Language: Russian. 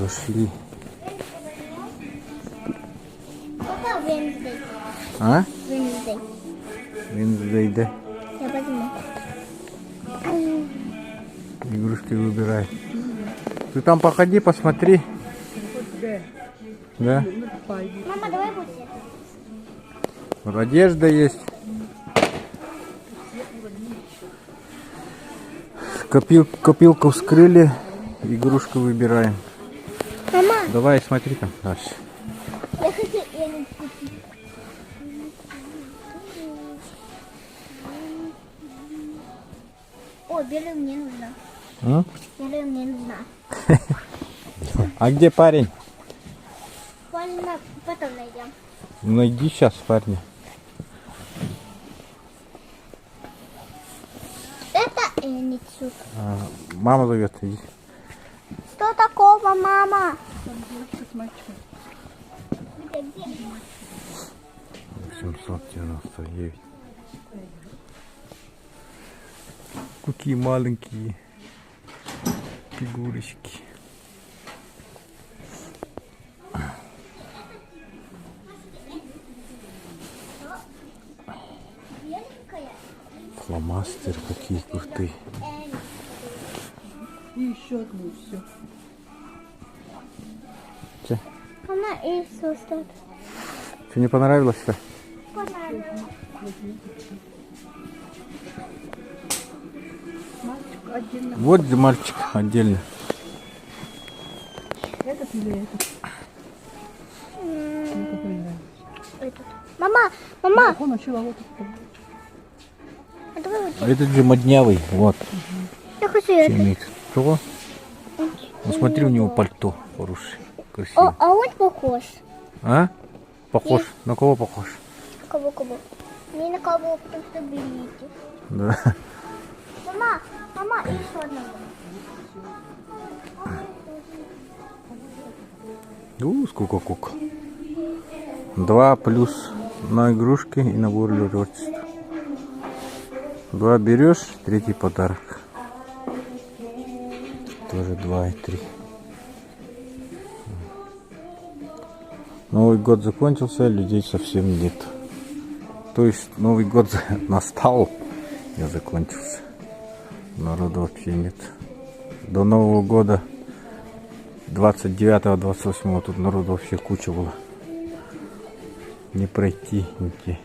Пошли. Какая Венздей? А? Венздей. Венздей, да? Я возьму. Игрушки выбирай. Ты там походи, посмотри. Да? Мама, давай будем. Вот одежда есть. Копилку вскрыли. Игрушку выбираем. Мама, Давай, смотри там дальше. я хочу Элен купить. О, белая мне нужна. М? Белая мне нужна. А где парень? Ладно, потом найдем. Найди сейчас парня. Это Энитсу. Мама зовет. Иди. Что такого, мама? Это где? 799. Какие маленькие фигурочки. Беленькая. Фломастер, какие крутые. И еще одну, все. Че? Мама, Иисус тут. Что, не понравилось-то? Понравилось. Мальчик отдельно. Вот где мальчик отдельно. Этот или этот? Мне какой нравится. Этот. Мама, Он начала вот этот. а давай вот. А этот же моднявый. Вот. Я хочу этот. Чемик. Чего? Ну смотри, у него пальто хорошее. Красивое. А он похож. А? Похож? На кого похож? Кого? Не на кого, потому что берите. Да. Мама, еще одного. Сколько кук. 2 плюс на игрушки и набор для творчества. 2 берешь, 3 подарок. Тоже 2 и 3. Новый год закончился, людей совсем нет. То есть Новый год настал и закончился. Народу вообще нет. До Нового года 29-28 тут народу вообще куча было. Не пройти, нигде.